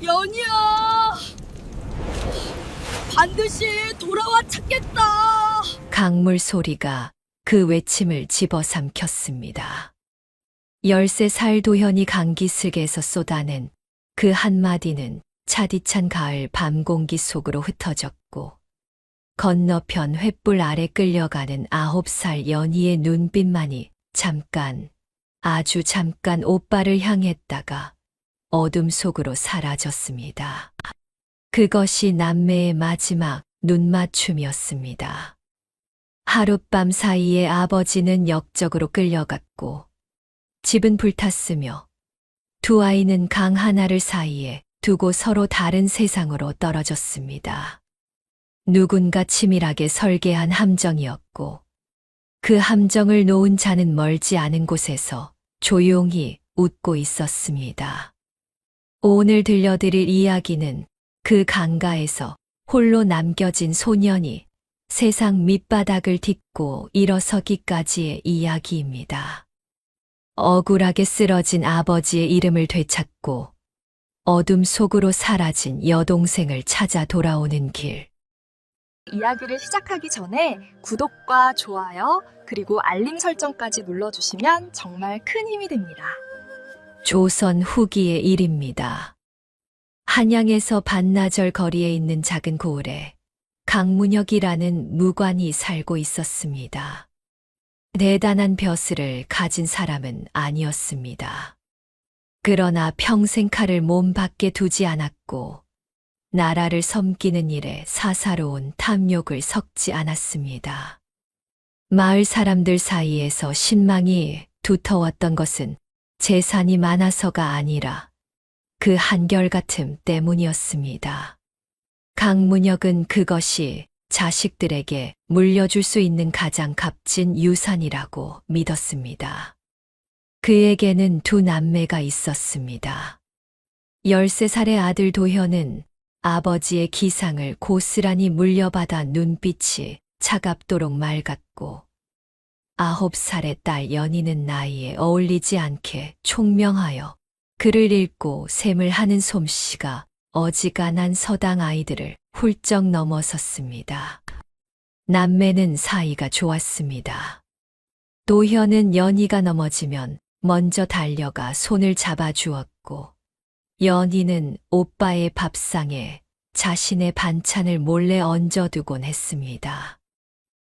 연희야, 반드시 돌아와 찾겠다. 강물 소리가 그 외침을 집어삼켰습니다. 13살 도현이 강기슭에서 쏟아낸 그 한마디는 차디찬 가을 밤 공기 속으로 흩어졌고, 건너편 횃불 아래 끌려가는 9살 연희의 눈빛만이 잠깐, 아주 잠깐 오빠를 향했다가 어둠 속으로 사라졌습니다. 그것이 남매의 마지막 눈맞춤이었습니다. 하룻밤 사이에 아버지는 역적으로 끌려갔고, 집은 불탔으며 두 아이는 강 하나를 사이에 두고 서로 다른 세상으로 떨어졌습니다. 누군가 치밀하게 설계한 함정이었고, 그 함정을 놓은 자는 멀지 않은 곳에서 조용히 웃고 있었습니다. 오늘 들려드릴 이야기는 그 강가에서 홀로 남겨진 소년이 세상 밑바닥을 딛고 일어서기까지의 이야기입니다. 억울하게 쓰러진 아버지의 이름을 되찾고 어둠 속으로 사라진 여동생을 찾아 돌아오는 길. 이야기를 시작하기 전에 구독과 좋아요, 그리고 알림 설정까지 눌러주시면 정말 큰 힘이 됩니다. 조선 후기의 일입니다. 한양에서 반나절 거리에 있는 작은 고을에 강문혁이라는 무관이 살고 있었습니다. 대단한 벼슬을 가진 사람은 아니었습니다. 그러나 평생 칼을 몸 밖에 두지 않았고, 나라를 섬기는 일에 사사로운 탐욕을 섞지 않았습니다. 마을 사람들 사이에서 신망이 두터웠던 것은 재산이 많아서가 아니라 그 한결같음 때문이었습니다. 강문혁은 그것이 자식들에게 물려줄 수 있는 가장 값진 유산이라고 믿었습니다. 그에게는 두 남매가 있었습니다. 13살의 아들 도현은 아버지의 기상을 고스란히 물려받아 눈빛이 차갑도록 맑았고, 9살의 딸 연희는 나이에 어울리지 않게 총명하여 글을 읽고 셈을 하는 솜씨가 어지간한 서당 아이들을 훌쩍 넘어섰습니다. 남매는 사이가 좋았습니다. 도현은 연희가 넘어지면 먼저 달려가 손을 잡아주었고, 연희는 오빠의 밥상에 자신의 반찬을 몰래 얹어두곤 했습니다.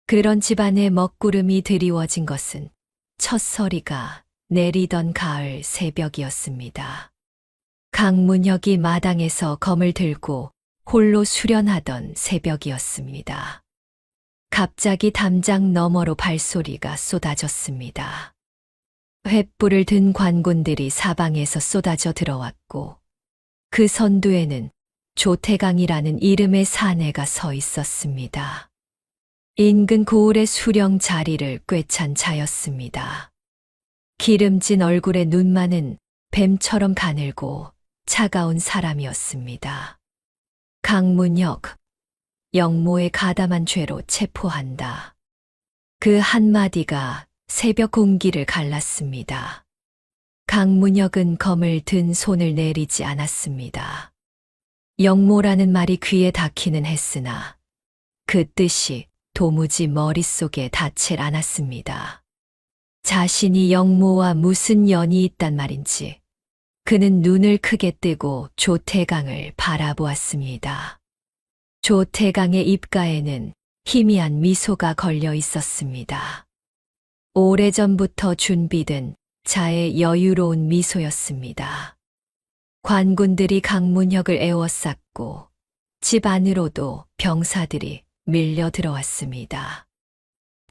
그런 집안의 먹구름이 드리워진 것은 첫서리가 내리던 가을 새벽이었습니다. 강문혁이 마당에서 검을 들고 홀로 수련하던 새벽이었습니다. 갑자기 담장 너머로 발소리가 쏟아졌습니다. 횃불을 든 관군들이 사방에서 쏟아져 들어왔고, 그 선두에는 조태강이라는 이름의 사내가 서 있었습니다. 인근 고을의 수령 자리를 꿰찬 자였습니다. 기름진 얼굴의 눈만은 뱀처럼 가늘고 차가운 사람이었습니다. 강문혁, 영모의 가담한 죄로 체포한다. 그 한마디가 새벽 공기를 갈랐습니다. 강문혁은 검을 든 손을 내리지 않았습니다. 영모라는 말이 귀에 닿기는 했으나 그 뜻이 도무지 머릿속에 닿질 않았습니다. 자신이 영모와 무슨 연이 있단 말인지 그는 눈을 크게 뜨고 조태강을 바라보았습니다. 조태강의 입가에는 희미한 미소가 걸려 있었습니다. 오래전부터 준비된 자의 여유로운 미소였습니다. 관군들이 강문혁을 에워쌌고 집 안으로도 병사들이 밀려 들어왔습니다.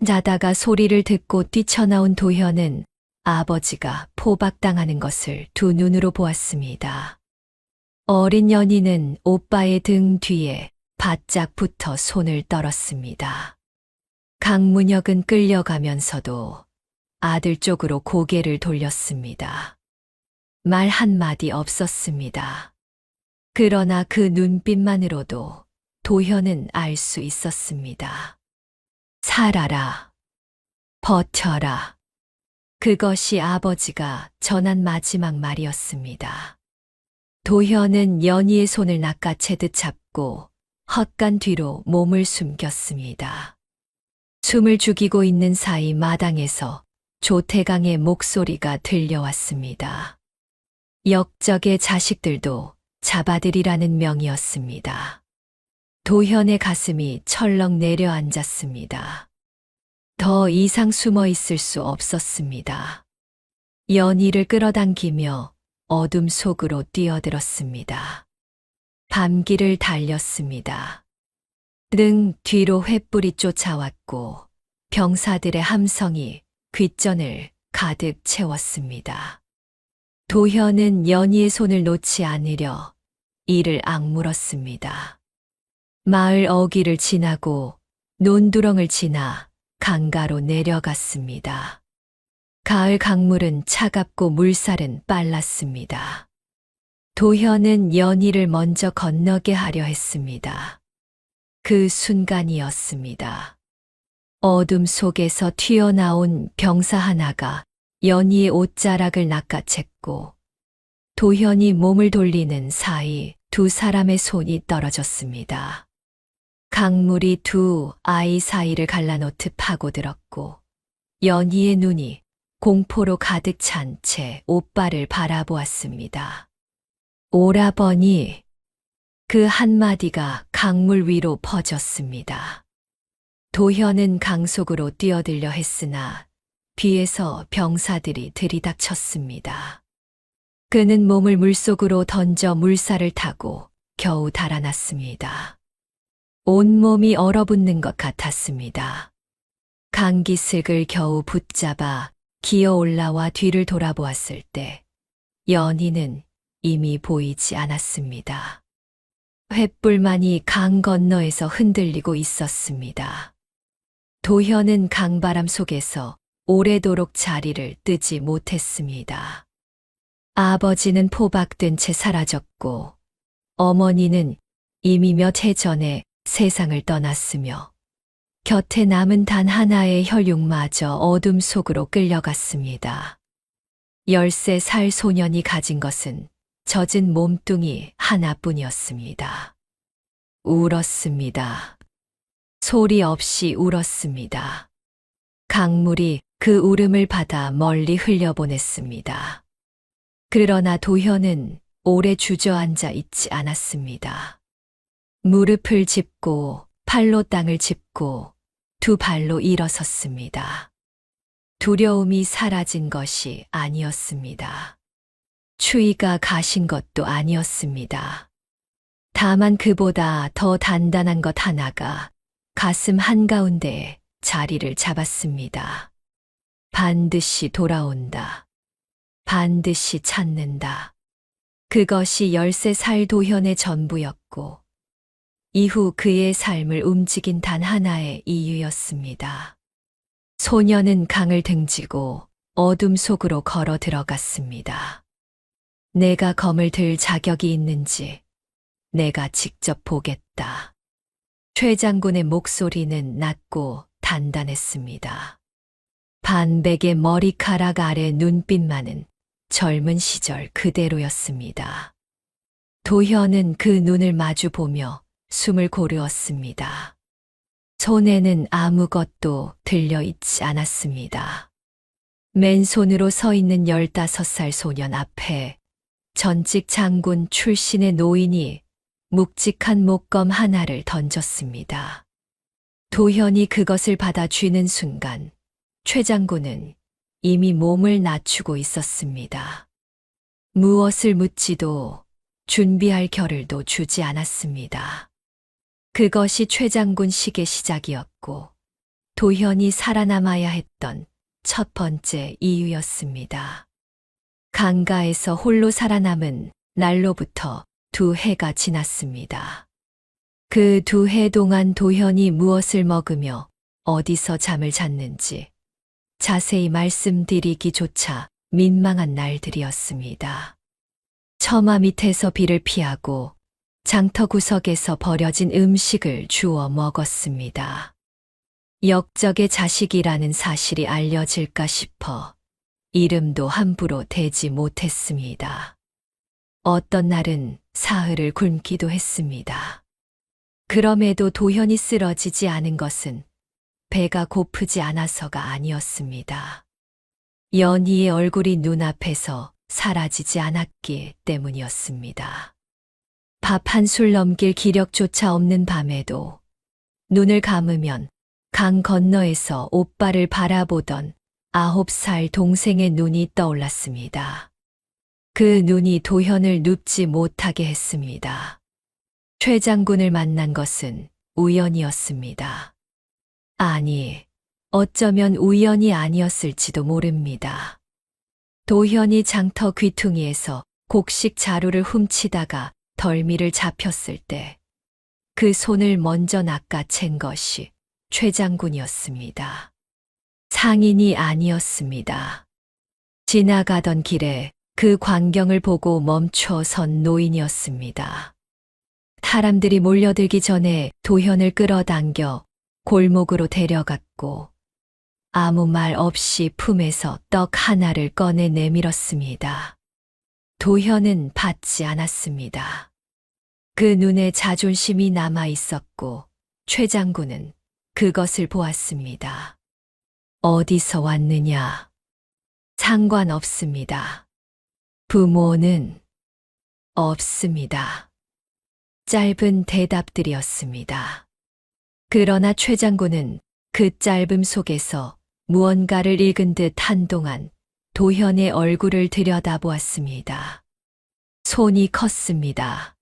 자다가 소리를 듣고 뛰쳐나온 도현은 아버지가 포박당하는 것을 두 눈으로 보았습니다. 어린 연희는 오빠의 등 뒤에 바짝 붙어 손을 떨었습니다. 강문혁은 끌려가면서도 아들 쪽으로 고개를 돌렸습니다. 말 한마디 없었습니다. 그러나 그 눈빛만으로도 도현은 알 수 있었습니다. 살아라. 버텨라. 그것이 아버지가 전한 마지막 말이었습니다. 도현은 연희의 손을 낚아채듯 잡고 헛간 뒤로 몸을 숨겼습니다. 숨을 죽이고 있는 사이 마당에서 조태강의 목소리가 들려왔습니다. 역적의 자식들도 잡아들이라는 명이었습니다. 도현의 가슴이 철렁 내려앉았습니다. 더 이상 숨어 있을 수 없었습니다. 연희를 끌어당기며 어둠 속으로 뛰어들었습니다. 밤길을 달렸습니다. 등 뒤로 횃불이 쫓아왔고 병사들의 함성이 귓전을 가득 채웠습니다. 도현은 연희의 손을 놓지 않으려 이를 악물었습니다. 마을 어귀를 지나고 논두렁을 지나 강가로 내려갔습니다. 가을 강물은 차갑고 물살은 빨랐습니다. 도현은 연희를 먼저 건너게 하려 했습니다. 그 순간이었습니다. 어둠 속에서 튀어나온 병사 하나가 연희의 옷자락을 낚아챘고 도현이 몸을 돌리는 사이 두 사람의 손이 떨어졌습니다. 강물이 두 아이 사이를 갈라놓듯 파고들었고 연희의 눈이 공포로 가득 찬 채 오빠를 바라보았습니다. 오라버니, 그 한마디가 강물 위로 퍼졌습니다. 도현은 강 속으로 뛰어들려 했으나 뒤에서 병사들이 들이닥쳤습니다. 그는 몸을 물속으로 던져 물살을 타고 겨우 달아났습니다. 온몸이 얼어붙는 것 같았습니다. 강기슭을 겨우 붙잡아 기어 올라와 뒤를 돌아보았을 때 연희는 이미 보이지 않았습니다. 횃불만이 강 건너에서 흔들리고 있었습니다. 도현은 강바람 속에서 오래도록 자리를 뜨지 못했습니다. 아버지는 포박된 채 사라졌고 어머니는 이미 몇 해 전에 세상을 떠났으며 곁에 남은 단 하나의 혈육마저 어둠 속으로 끌려갔습니다. 13살 소년이 가진 것은 젖은 몸뚱이 하나뿐이었습니다. 울었습니다. 소리 없이 울었습니다. 강물이 그 울음을 받아 멀리 흘려보냈습니다. 그러나 도현은 오래 주저앉아 있지 않았습니다. 무릎을 짚고 팔로 땅을 짚고 두 발로 일어섰습니다. 두려움이 사라진 것이 아니었습니다. 추위가 가신 것도 아니었습니다. 다만 그보다 더 단단한 것 하나가 가슴 한가운데에 자리를 잡았습니다. 반드시 돌아온다. 반드시 찾는다. 그것이 13살 도현의 전부였고 이후 그의 삶을 움직인 단 하나의 이유였습니다. 소녀는 강을 등지고 어둠 속으로 걸어 들어갔습니다. 내가 검을 들 자격이 있는지 내가 직접 보겠다. 최 장군의 목소리는 낮고 단단했습니다. 반백의 머리카락 아래 눈빛만은 젊은 시절 그대로였습니다. 도현은 그 눈을 마주 보며 숨을 고르었습니다. 손에는 아무것도 들려있지 않았습니다. 맨손으로 서 있는 15살 소년 앞에 전직 장군 출신의 노인이 묵직한 목검 하나를 던졌습니다. 도현이 그것을 받아 쥐는 순간 최 장군은 이미 몸을 낮추고 있었습니다. 무엇을 묻지도 준비할 겨를도 주지 않았습니다. 그것이 최 장군식의 시작이었고 도현이 살아남아야 했던 첫 번째 이유였습니다. 강가에서 홀로 살아남은 날로부터 2해가 지났습니다. 그 2해 동안 도현이 무엇을 먹으며 어디서 잠을 잤는지 자세히 말씀드리기조차 민망한 날들이었습니다. 처마 밑에서 비를 피하고 장터 구석에서 버려진 음식을 주워 먹었습니다. 역적의 자식이라는 사실이 알려질까 싶어 이름도 함부로 대지 못했습니다. 어떤 날은 사흘을 굶기도 했습니다. 그럼에도 도현이 쓰러지지 않은 것은 배가 고프지 않아서가 아니었습니다. 연희의 얼굴이 눈앞에서 사라지지 않았기 때문이었습니다. 밥 한 술 넘길 기력조차 없는 밤에도 눈을 감으면 강 건너에서 오빠를 바라보던 9살 동생의 눈이 떠올랐습니다. 그 눈이 도현을 눕지 못하게 했습니다. 최 장군을 만난 것은 우연이었습니다. 아니, 어쩌면 우연이 아니었을지도 모릅니다. 도현이 장터 귀퉁이에서 곡식 자루를 훔치다가 덜미를 잡혔을 때 그 손을 먼저 낚아챈 것이 최 장군이었습니다. 상인이 아니었습니다. 지나가던 길에 그 광경을 보고 멈춰 선 노인이었습니다. 사람들이 몰려들기 전에 도현을 끌어당겨 골목으로 데려갔고 아무 말 없이 품에서 떡 하나를 꺼내 내밀었습니다. 도현은 받지 않았습니다. 그 눈에 자존심이 남아 있었고 최 장군은 그것을 보았습니다. 어디서 왔느냐? 상관없습니다. 부모는 없습니다. 짧은 대답들이었습니다. 그러나 최 장군은 그 짧음 속에서 무언가를 읽은 듯 한동안 도현의 얼굴을 들여다보았습니다. 손이 컸습니다.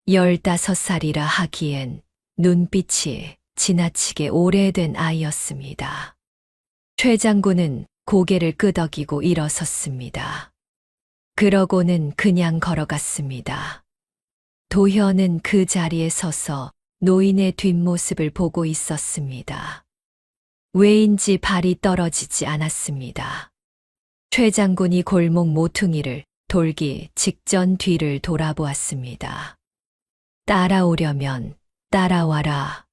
15살이라 하기엔 눈빛이 지나치게 오래된 아이였습니다. 최 장군은 고개를 끄덕이고 일어섰습니다. 그러고는 그냥 걸어갔습니다. 도현은 그 자리에 서서 노인의 뒷모습을 보고 있었습니다. 왜인지 발이 떨어지지 않았습니다. 최 장군이 골목 모퉁이를 돌기 직전 뒤를 돌아보았습니다. 따라오려면 따라와라.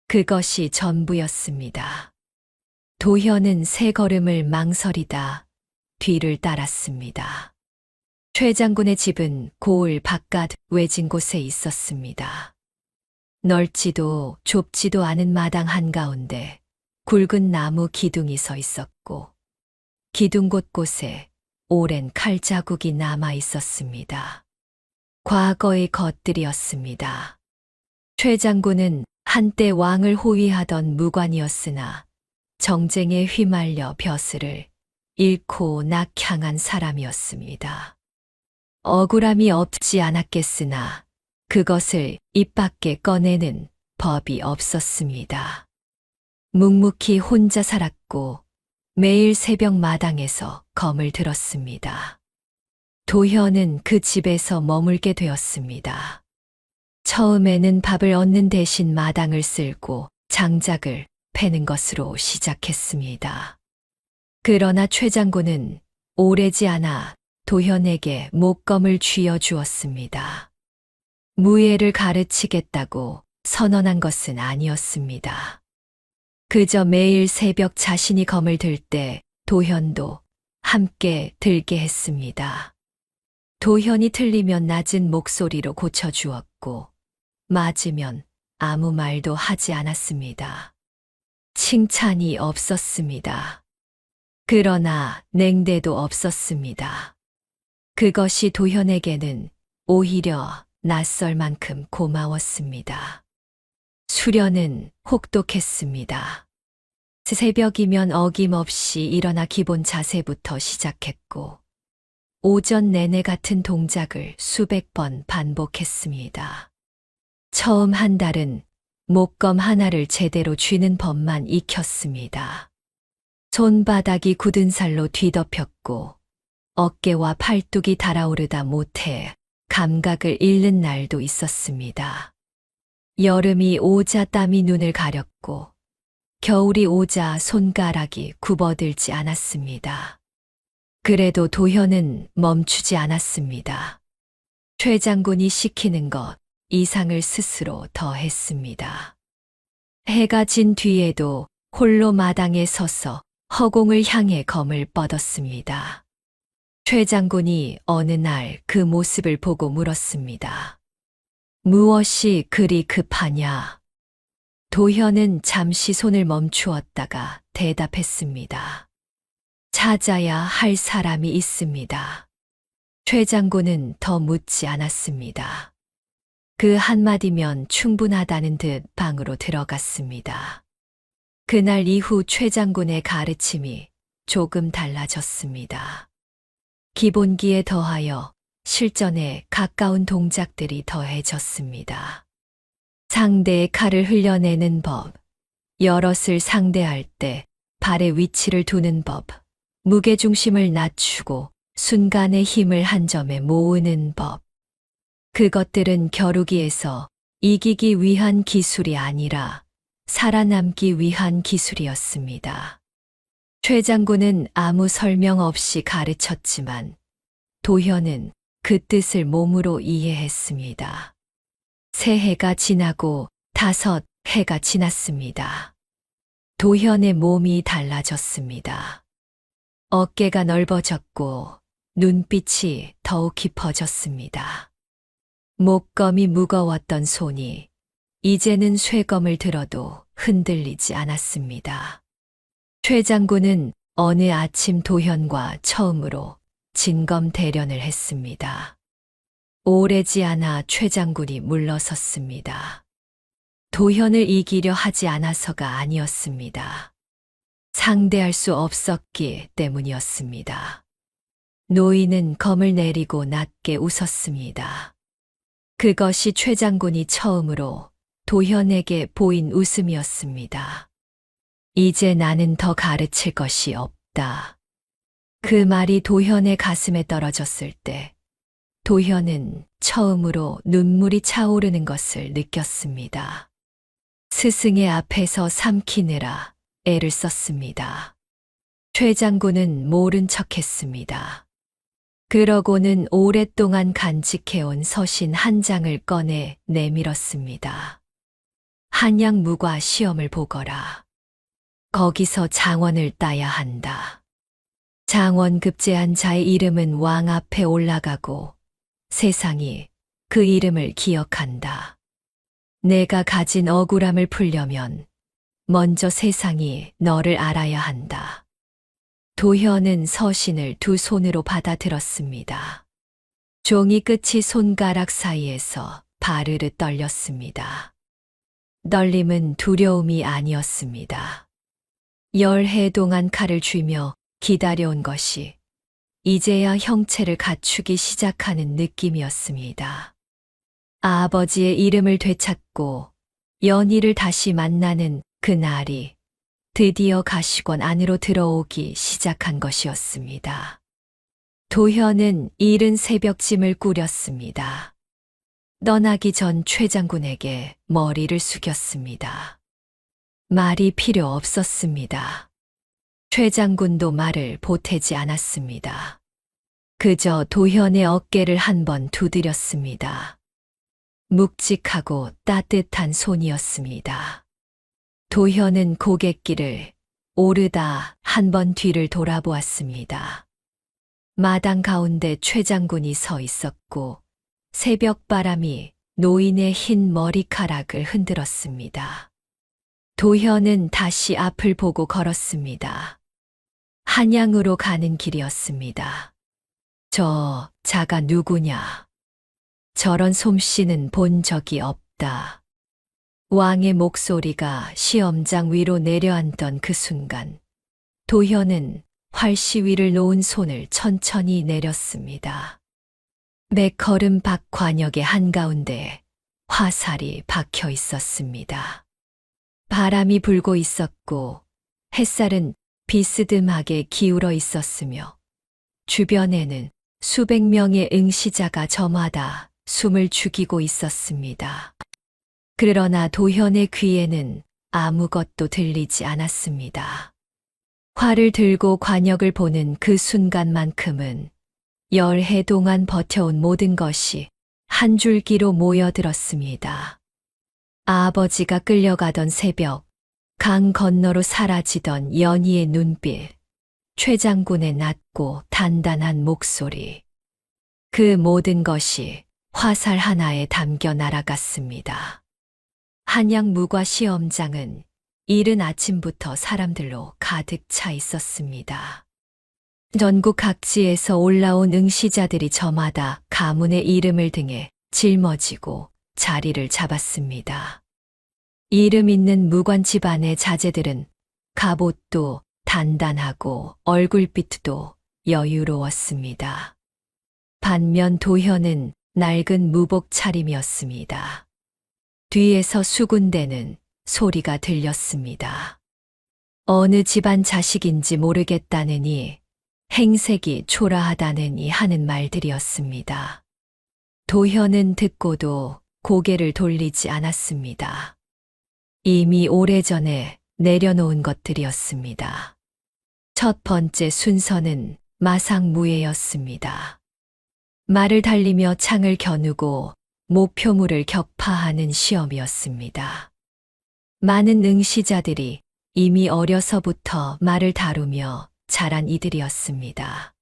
그것이 전부였습니다. 도현은 세 걸음을 망설이다 뒤를 따랐습니다. 최 장군의 집은 고을 바깥 외진 곳에 있었습니다. 넓지도 좁지도 않은 마당 한가운데 굵은 나무 기둥이 서 있었고 기둥 곳곳에 오랜 칼자국이 남아 있었습니다. 과거의 것들이었습니다. 최 장군은 한때 왕을 호위하던 무관이었으나 정쟁에 휘말려 벼슬을 잃고 낙향한 사람이었습니다. 억울함이 없지 않았겠으나 그것을 입 밖에 꺼내는 법이 없었습니다. 묵묵히 혼자 살았고 매일 새벽 마당에서 검을 들었습니다. 도현은 그 집에서 머물게 되었습니다. 처음에는 밥을 얻는 대신 마당을 쓸고 장작을 패는 것으로 시작했습니다. 그러나 최 장군은 오래지 않아 도현에게 목검을 쥐어 주었습니다. 무예를 가르치겠다고 선언한 것은 아니었습니다. 그저 매일 새벽 자신이 검을 들 때 도현도 함께 들게 했습니다. 도현이 틀리면 낮은 목소리로 고쳐주었고 맞으면 아무 말도 하지 않았습니다. 칭찬이 없었습니다. 그러나 냉대도 없었습니다. 그것이 도현에게는 오히려 낯설 만큼 고마웠습니다. 수련은 혹독했습니다. 새벽이면 어김없이 일어나 기본 자세부터 시작했고 오전 내내 같은 동작을 수백 번 반복했습니다. 처음 한 달은 목검 하나를 제대로 쥐는 법만 익혔습니다. 손바닥이 굳은 살로 뒤덮였고 어깨와 팔뚝이 달아오르다 못해 감각을 잃는 날도 있었습니다. 여름이 오자 땀이 눈을 가렸고 겨울이 오자 손가락이 굽어들지 않았습니다. 그래도 도현은 멈추지 않았습니다. 최 장군이 시키는 것 이상을 스스로 더했습니다. 해가 진 뒤에도 홀로 마당에 서서 허공을 향해 검을 뻗었습니다. 최 장군이 어느 날 그 모습을 보고 물었습니다. 무엇이 그리 급하냐? 도현은 잠시 손을 멈추었다가 대답했습니다. 찾아야 할 사람이 있습니다. 최 장군은 더 묻지 않았습니다. 그 한마디면 충분하다는 듯 방으로 들어갔습니다. 그날 이후 최 장군의 가르침이 조금 달라졌습니다. 기본기에 더하여 실전에 가까운 동작들이 더해졌습니다. 상대의 칼을 흘려내는 법, 여럿을 상대할 때 발의 위치를 두는 법, 무게중심을 낮추고 순간의 힘을 한 점에 모으는 법. 그것들은 겨루기에서 이기기 위한 기술이 아니라 살아남기 위한 기술이었습니다. 최 장군은 아무 설명 없이 가르쳤지만 도현은 그 뜻을 몸으로 이해했습니다. 3해가 지나고 5해가 지났습니다. 도현의 몸이 달라졌습니다. 어깨가 넓어졌고 눈빛이 더욱 깊어졌습니다. 목검이 무거웠던 손이 이제는 쇠검을 들어도 흔들리지 않았습니다. 최 장군은 어느 아침 도현과 처음으로 진검 대련을 했습니다. 오래지 않아 최 장군이 물러섰습니다. 도현을 이기려 하지 않아서가 아니었습니다. 상대할 수 없었기 때문이었습니다. 노인은 검을 내리고 낮게 웃었습니다. 그것이 최 장군이 처음으로 도현에게 보인 웃음이었습니다. 이제 나는 더 가르칠 것이 없다. 그 말이 도현의 가슴에 떨어졌을 때 도현은 처음으로 눈물이 차오르는 것을 느꼈습니다. 스승의 앞에서 삼키느라 애를 썼습니다. 최 장군은 모른 척했습니다. 그러고는 오랫동안 간직해온 서신 한 장을 꺼내 내밀었습니다. 한양무과 시험을 보거라. 거기서 장원을 따야 한다. 장원 급제한 자의 이름은 왕 앞에 올라가고 세상이 그 이름을 기억한다. 내가 가진 억울함을 풀려면 먼저 세상이 너를 알아야 한다. 도현은 서신을 2손으로 받아들었습니다. 종이 끝이 손가락 사이에서 바르르 떨렸습니다. 떨림은 두려움이 아니었습니다. 10해 동안 칼을 쥐며 기다려온 것이 이제야 형체를 갖추기 시작하는 느낌이었습니다. 아버지의 이름을 되찾고 연희를 다시 만나는 그 날이 드디어 가시권 안으로 들어오기 시작한 것이었습니다. 도현은 이른 새벽짐을 꾸렸습니다. 떠나기 전 최 장군에게 머리를 숙였습니다. 말이 필요 없었습니다. 최 장군도 말을 보태지 않았습니다. 그저 도현의 어깨를 한번 두드렸습니다. 묵직하고 따뜻한 손이었습니다. 도현은 고갯길을 오르다 한 번 뒤를 돌아보았습니다. 마당 가운데 최 장군이 서 있었고 새벽 바람이 노인의 흰 머리카락을 흔들었습니다. 도현은 다시 앞을 보고 걸었습니다. 한양으로 가는 길이었습니다. 저 자가 누구냐? 저런 솜씨는 본 적이 없다. 왕의 목소리가 시험장 위로 내려앉던 그 순간, 도현은 활시 위를 놓은 손을 천천히 내렸습니다. 맥걸음 밖 관역의 한가운데 화살이 박혀 있었습니다. 바람이 불고 있었고 햇살은 비스듬하게 기울어 있었으며 주변에는 수백 명의 응시자가 저마다 숨을 죽이고 있었습니다. 그러나 도현의 귀에는 아무것도 들리지 않았습니다. 활을 들고 관역을 보는 그 순간만큼은 10해 동안 버텨온 모든 것이 한 줄기로 모여들었습니다. 아버지가 끌려가던 새벽, 강 건너로 사라지던 연희의 눈빛, 최 장군의 낮고 단단한 목소리. 그 모든 것이 화살 하나에 담겨 날아갔습니다. 한양 무과 시험장은 이른 아침부터 사람들로 가득 차 있었습니다. 전국 각지에서 올라온 응시자들이 저마다 가문의 이름을 등에 짊어지고 자리를 잡았습니다. 이름 있는 무관 집안의 자제들은 갑옷도 단단하고 얼굴빛도 여유로웠습니다. 반면 도현은 낡은 무복 차림이었습니다. 뒤에서 수군대는 소리가 들렸습니다. 어느 집안 자식인지 모르겠다느니, 행색이 초라하다느니 하는 말들이었습니다. 도현은 듣고도 고개를 돌리지 않았습니다. 이미 오래전에 내려놓은 것들이었습니다. 첫 번째 순서는 마상무예였습니다. 말을 달리며 창을 겨누고 목표물을 격파하는 시험이었습니다. 많은 응시자들이 이미 어려서부터 말을 다루며 자란 이들이었습니다.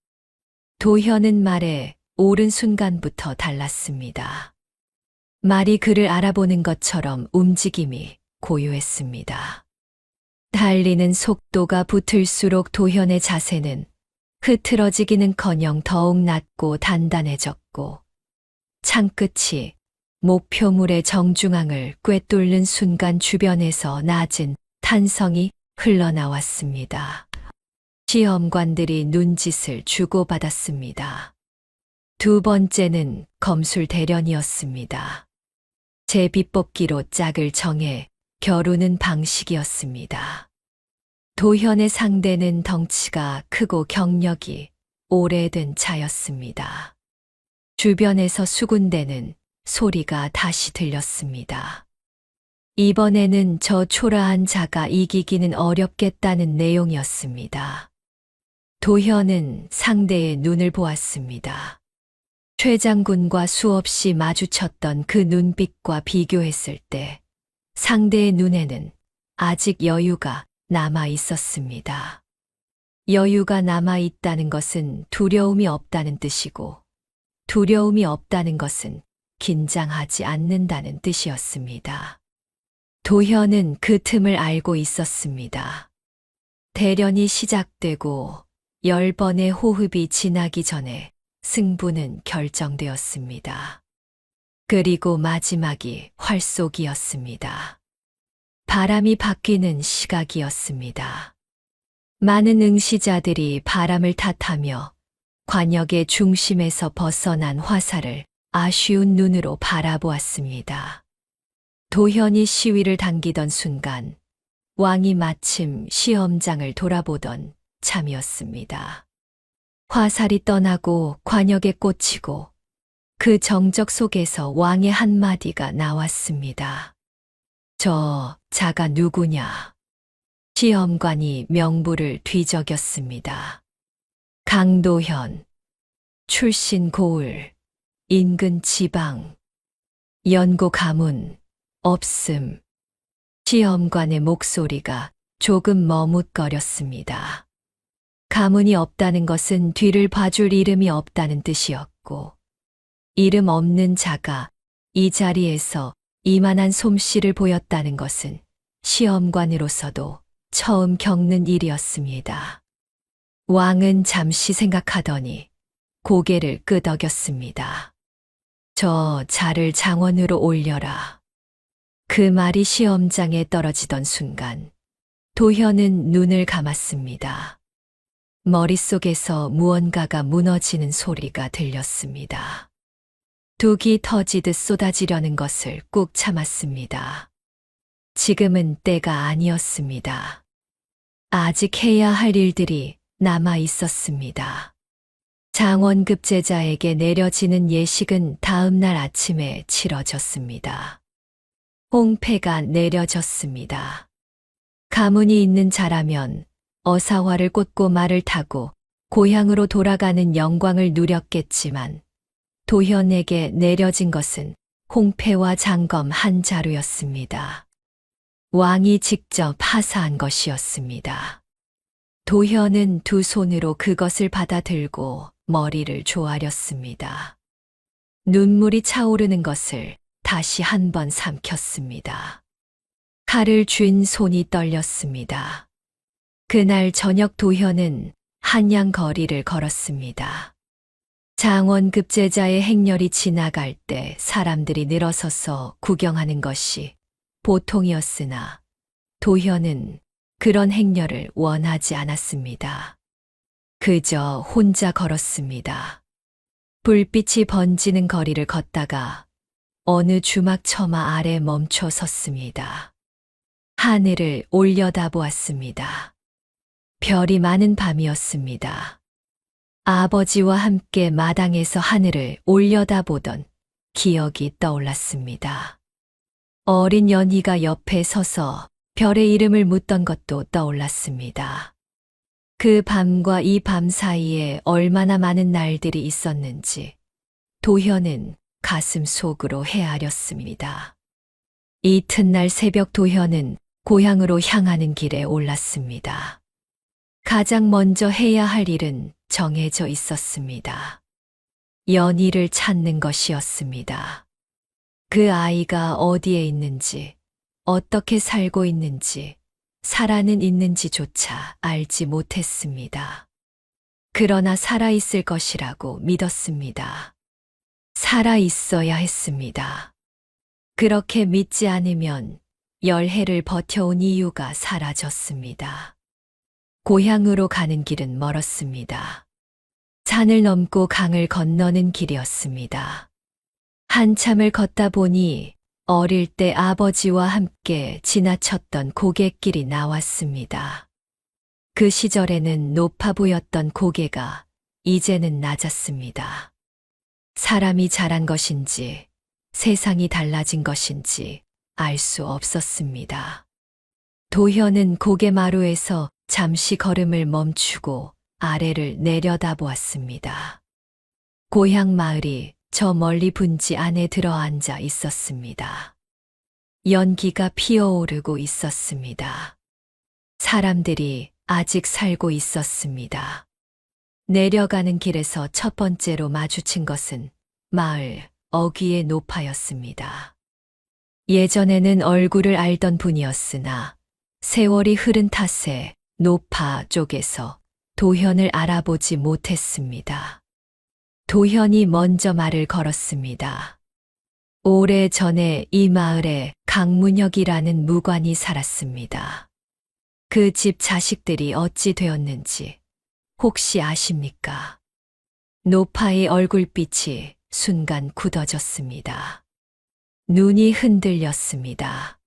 도현은 말에 오른 순간부터 달랐습니다. 말이 그를 알아보는 것처럼 움직임이 고요했습니다. 달리는 속도가 붙을수록 도현의 자세는 흐트러지기는커녕 더욱 낮고 단단해졌고, 창끝이 목표물의 정중앙을 꿰뚫는 순간 주변에서 낮은 탄성이 흘러나왔습니다. 시험관들이 눈짓을 주고받았습니다. 두 번째는 검술 대련이었습니다. 제비뽑기로 짝을 정해 겨루는 방식이었습니다. 도현의 상대는 덩치가 크고 경력이 오래된 자였습니다. 주변에서 수군대는 소리가 다시 들렸습니다. 이번에는 저 초라한 자가 이기기는 어렵겠다는 내용이었습니다. 도현은 상대의 눈을 보았습니다. 최 장군과 수없이 마주쳤던 그 눈빛과 비교했을 때 상대의 눈에는 아직 여유가 남아 있었습니다. 여유가 남아 있다는 것은 두려움이 없다는 뜻이고, 두려움이 없다는 것은 긴장하지 않는다는 뜻이었습니다. 도현은 그 틈을 알고 있었습니다. 대련이 시작되고 10번의 호흡이 지나기 전에 승부는 결정되었습니다. 그리고 마지막이 활쏘기였습니다. 바람이 바뀌는 시각이었습니다. 많은 응시자들이 바람을 탓하며 관역의 중심에서 벗어난 화살을 아쉬운 눈으로 바라보았습니다. 도현이 시위를 당기던 순간 왕이 마침 시험장을 돌아보던 참이었습니다. 화살이 떠나고 관역에 꽂히고 그 정적 속에서 왕의 한마디가 나왔습니다. 저 자가 누구냐? 시험관이 명부를 뒤적였습니다. 강도현, 출신 고을, 인근 지방, 연고 가문, 없음. 시험관의 목소리가 조금 머뭇거렸습니다. 가문이 없다는 것은 뒤를 봐줄 이름이 없다는 뜻이었고, 이름 없는 자가 이 자리에서 이만한 솜씨를 보였다는 것은 시험관으로서도 처음 겪는 일이었습니다. 왕은 잠시 생각하더니 고개를 끄덕였습니다. 저 자를 장원으로 올려라. 그 말이 시험장에 떨어지던 순간 도현은 눈을 감았습니다. 머릿속에서 무언가가 무너지는 소리가 들렸습니다. 둑이 터지듯 쏟아지려는 것을 꾹 참았습니다. 지금은 때가 아니었습니다. 아직 해야 할 일들이 남아 있었습니다. 장원급제자에게 내려지는 예식은 다음 날 아침에 치러졌습니다. 홍패가 내려졌습니다. 가문이 있는 자라면 어사화를 꽂고 말을 타고 고향으로 돌아가는 영광을 누렸겠지만 도현에게 내려진 것은 홍패와 장검 한 자루였습니다. 왕이 직접 하사한 것이었습니다. 도현은 두 손으로 그것을 받아들고 머리를 조아렸습니다. 눈물이 차오르는 것을 다시 한 번 삼켰습니다. 칼을 쥔 손이 떨렸습니다. 그날 저녁 도현은 한양 거리를 걸었습니다. 장원급제자의 행렬이 지나갈 때 사람들이 늘어서서 구경하는 것이 보통이었으나 도현은 그런 행렬을 원하지 않았습니다. 그저 혼자 걸었습니다. 불빛이 번지는 거리를 걷다가 어느 주막 처마 아래 멈춰 섰습니다. 하늘을 올려다보았습니다. 별이 많은 밤이었습니다. 아버지와 함께 마당에서 하늘을 올려다보던 기억이 떠올랐습니다. 어린 연희가 옆에 서서 별의 이름을 묻던 것도 떠올랐습니다. 그 밤과 이 밤 사이에 얼마나 많은 날들이 있었는지 도현은 가슴 속으로 헤아렸습니다. 이튿날 새벽 도현은 고향으로 향하는 길에 올랐습니다. 가장 먼저 해야 할 일은 정해져 있었습니다. 연희를 찾는 것이었습니다. 그 아이가 어디에 있는지, 어떻게 살고 있는지, 살아는 있는지조차 알지 못했습니다. 그러나 살아있을 것이라고 믿었습니다. 살아있어야 했습니다. 그렇게 믿지 않으면 열해를 버텨온 이유가 사라졌습니다. 고향으로 가는 길은 멀었습니다. 산을 넘고 강을 건너는 길이었습니다. 한참을 걷다 보니 어릴 때 아버지와 함께 지나쳤던 고갯길이 나왔습니다. 그 시절에는 높아 보였던 고개가 이제는 낮았습니다. 사람이 자란 것인지 세상이 달라진 것인지 알 수 없었습니다. 도현은 고개마루에서 잠시 걸음을 멈추고 아래를 내려다보았습니다. 고향 마을이 저 멀리 분지 안에 들어앉아 있었습니다. 연기가 피어오르고 있었습니다. 사람들이 아직 살고 있었습니다. 내려가는 길에서 첫 번째로 마주친 것은 마을 어귀의 노파였습니다. 예전에는 얼굴을 알던 분이었으나 세월이 흐른 탓에 노파 쪽에서 도현을 알아보지 못했습니다. 도현이 먼저 말을 걸었습니다. 오래전에 이 마을에 강문혁이라는 무관이 살았습니다. 그 집 자식들이 어찌 되었는지 혹시 아십니까? 노파의 얼굴빛이 순간 굳어졌습니다. 눈이 흔들렸습니다.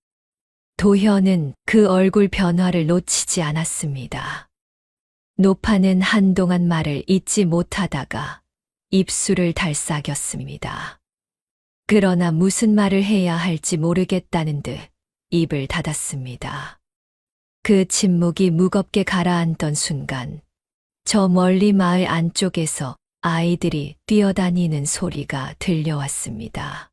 도현은 그 얼굴 변화를 놓치지 않았습니다. 노파는 한동안 말을 잇지 못하다가 입술을 달싹였습니다. 그러나 무슨 말을 해야 할지 모르겠다는 듯 입을 닫았습니다. 그 침묵이 무겁게 가라앉던 순간 저 멀리 마을 안쪽에서 아이들이 뛰어다니는 소리가 들려왔습니다.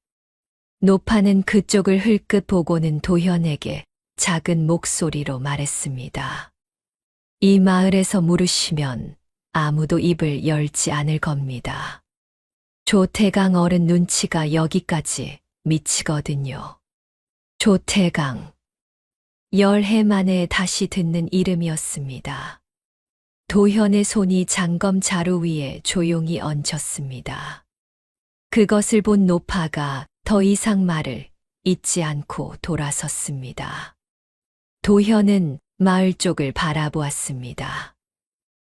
노파는 그쪽을 흘끗 보고는 도현에게 작은 목소리로 말했습니다. 이 마을에서 물으시면 아무도 입을 열지 않을 겁니다. 조태강 어른 눈치가 여기까지 미치거든요. 조태강. 열해 만에 다시 듣는 이름이었습니다. 도현의 손이 장검 자루 위에 조용히 얹혔습니다. 그것을 본 노파가 더 이상 말을 잇지 않고 돌아섰습니다. 도현은 마을 쪽을 바라보았습니다.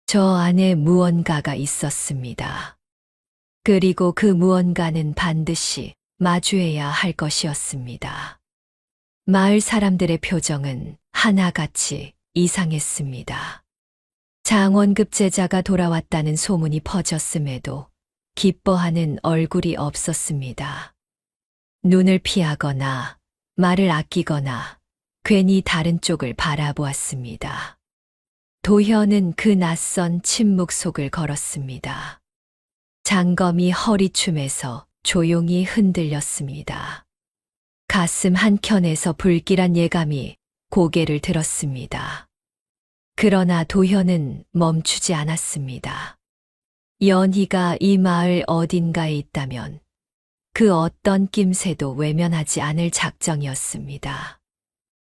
저 안에 무언가가 있었습니다. 그리고 그 무언가는 반드시 마주해야 할 것이었습니다. 마을 사람들의 표정은 하나같이 이상했습니다. 장원급제자가 돌아왔다는 소문이 퍼졌음에도 기뻐하는 얼굴이 없었습니다. 눈을 피하거나 말을 아끼거나 괜히 다른 쪽을 바라보았습니다. 도현은 그 낯선 침묵 속을 걸었습니다. 장검이 허리춤에서 조용히 흔들렸습니다. 가슴 한켠에서 불길한 예감이 고개를 들었습니다. 그러나 도현은 멈추지 않았습니다. 연희가 이 마을 어딘가에 있다면 그 어떤 낌새도 외면하지 않을 작정이었습니다.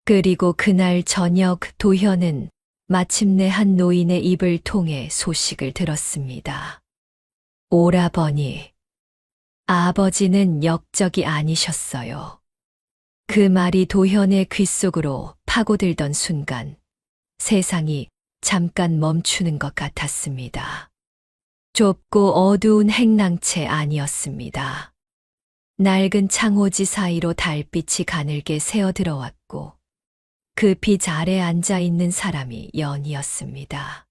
그리고 그날 저녁 도현은 마침내 한 노인의 입을 통해 소식을 들었습니다. 오라버니, 아버지는 역적이 아니셨어요. 그 말이 도현의 귓속으로 파고들던 순간 세상이 잠깐 멈추는 것 같았습니다. 좁고 어두운 행랑채 아니었습니다. 낡은 창호지 사이로 달빛이 가늘게 새어 들어왔고 그 빛 아래 앉아 있는 사람이 연이었습니다.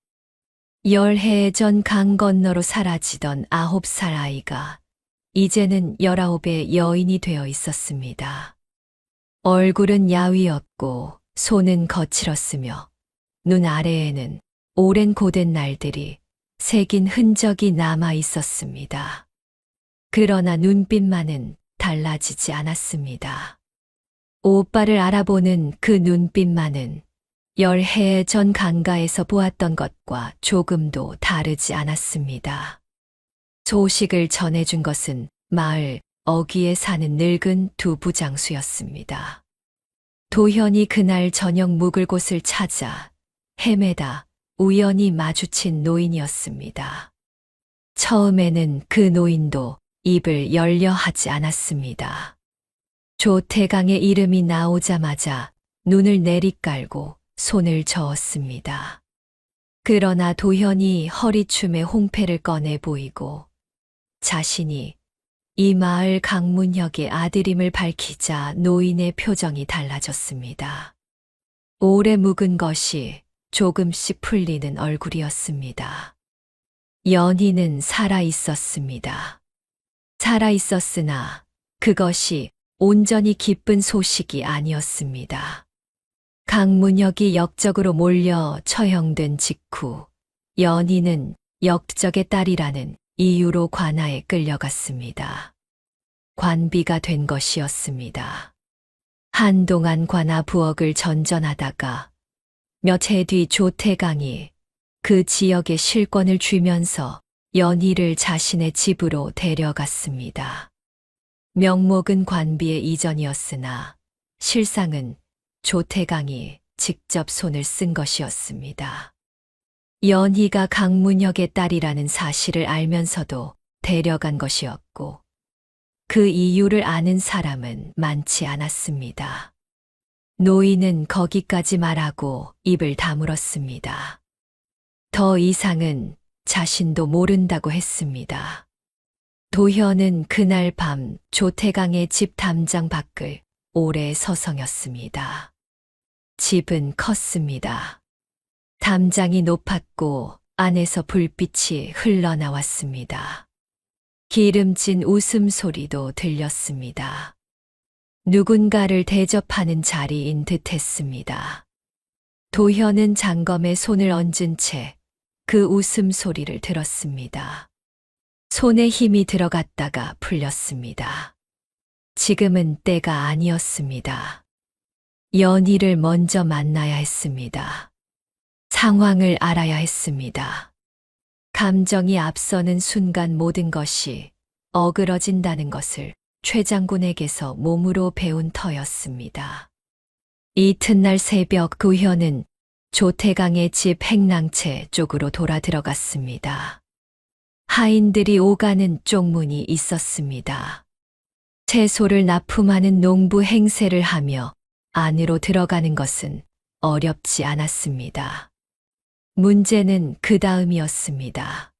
10해 전 강 건너로 사라지던 9살 아이가 이제는 19의 여인이 되어 있었습니다. 얼굴은 야위었고 손은 거칠었으며 눈 아래에는 오랜 고된 날들이 새긴 흔적이 남아 있었습니다. 그러나 눈빛만은 달라지지 않았습니다. 오빠를 알아보는 그 눈빛만은 10해 전 강가에서 보았던 것과 조금도 다르지 않았습니다. 소식을 전해준 것은 마을 어귀에 사는 늙은 두 부장수였습니다. 도현이 그날 저녁 묵을 곳을 찾아 헤매다 우연히 마주친 노인이었습니다. 처음에는 그 노인도 입을 열려 하지 않았습니다. 조태강의 이름이 나오자마자 눈을 내리깔고 손을 저었습니다. 그러나 도현이 허리춤에 홍패를 꺼내 보이고 자신이 이 마을 강문혁의 아들임을 밝히자 노인의 표정이 달라졌습니다. 오래 묵은 것이 조금씩 풀리는 얼굴이었습니다. 연희는 살아 있었습니다. 살아 있었으나 그것이 온전히 기쁜 소식이 아니었습니다. 강문혁이 역적으로 몰려 처형된 직후 연희는 역적의 딸이라는 이유로 관아에 끌려갔습니다. 관비가 된 것이었습니다. 한동안 관아 부엌을 전전하다가 몇 해 뒤 조태강이 그 지역의 실권을 쥐면서 연희를 자신의 집으로 데려갔습니다. 명목은 관비의 이전이었으나 실상은 조태강이 직접 손을 쓴 것이었습니다. 연희가 강문혁의 딸이라는 사실을 알면서도 데려간 것이었고 그 이유를 아는 사람은 많지 않았습니다. 노인은 거기까지 말하고 입을 다물었습니다. 더 이상은 자신도 모른다고 했습니다. 도현은 그날 밤 조태강의 집 담장 밖을 오래 서성였습니다. 집은 컸습니다. 담장이 높았고 안에서 불빛이 흘러나왔습니다. 기름진 웃음소리도 들렸습니다. 누군가를 대접하는 자리인 듯했습니다. 도현은 장검에 손을 얹은 채 그 웃음소리를 들었습니다. 손에 힘이 들어갔다가 풀렸습니다. 지금은 때가 아니었습니다. 연희를 먼저 만나야 했습니다. 상황을 알아야 했습니다. 감정이 앞서는 순간 모든 것이 어그러진다는 것을 최 장군에게서 몸으로 배운 터였습니다. 이튿날 새벽 도현은 조태강의 집 행랑채 쪽으로 돌아 들어갔습니다. 하인들이 오가는 쪽문이 있었습니다. 채소를 납품하는 농부 행세를 하며 안으로 들어가는 것은 어렵지 않았습니다. 문제는 그 다음이었습니다.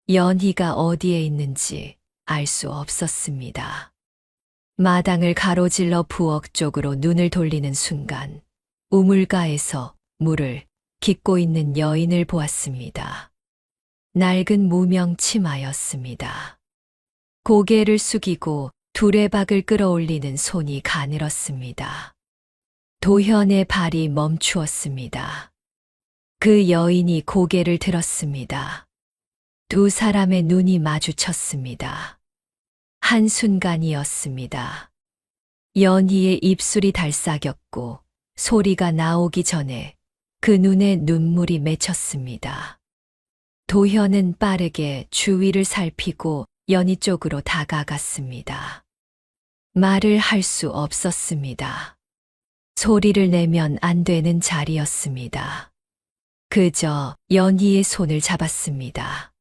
연희가 어디에 있는지 알 수 없었습니다. 마당을 가로질러 부엌 쪽으로 눈을 돌리는 순간 우물가에서 물을 깃고 있는 여인을 보았습니다. 낡은 무명 치마였습니다. 고개를 숙이고 두레박을 끌어올리는 손이 가늘었습니다. 도현의 발이 멈추었습니다. 그 여인이 고개를 들었습니다. 두 사람의 눈이 마주쳤습니다. 한순간이었습니다. 연희의 입술이 달싹였고 소리가 나오기 전에 그 눈에 눈물이 맺혔습니다. 도현은 빠르게 주위를 살피고 연희 쪽으로 다가갔습니다. 말을 할 수 없었습니다. 소리를 내면 안 되는 자리였습니다. 그저 연희의 손을 잡았습니다.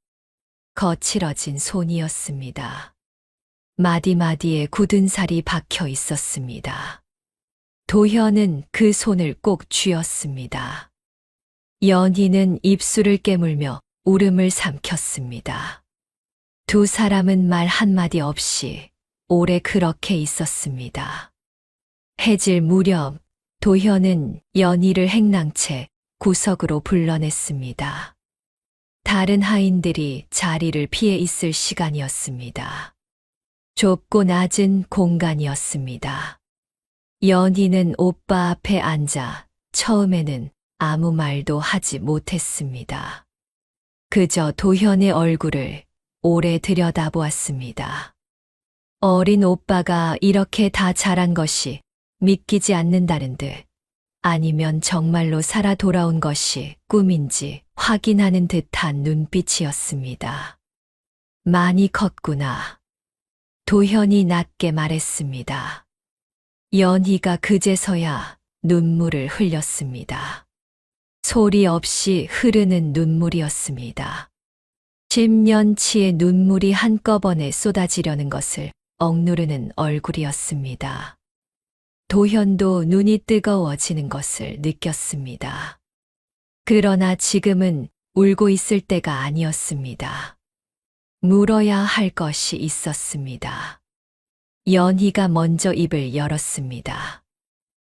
거칠어진 손이었습니다. 마디마디에 굳은 살이 박혀 있었습니다. 도현은 그 손을 꼭 쥐었습니다. 연희는 입술을 깨물며 울음을 삼켰습니다. 두 사람은 말 한마디 없이 오래 그렇게 있었습니다. 해질 무렵 도현은 연희를 행랑채 구석으로 불러냈습니다. 다른 하인들이 자리를 피해 있을 시간이었습니다. 좁고 낮은 공간이었습니다. 연희는 오빠 앞에 앉아 처음에는 아무 말도 하지 못했습니다. 그저 도현의 얼굴을 오래 들여다보았습니다. 어린 오빠가 이렇게 다 자란 것이 믿기지 않는다는 듯, 아니면 정말로 살아 돌아온 것이 꿈인지 확인하는 듯한 눈빛이었습니다. 많이 컸구나. 도현이 낮게 말했습니다. 연희가 그제서야 눈물을 흘렸습니다. 소리 없이 흐르는 눈물이었습니다. 10년치의 눈물이 한꺼번에 쏟아지려는 것을 억누르는 얼굴이었습니다. 도현도 눈이 뜨거워지는 것을 느꼈습니다. 그러나 지금은 울고 있을 때가 아니었습니다. 물어야 할 것이 있었습니다. 연희가 먼저 입을 열었습니다.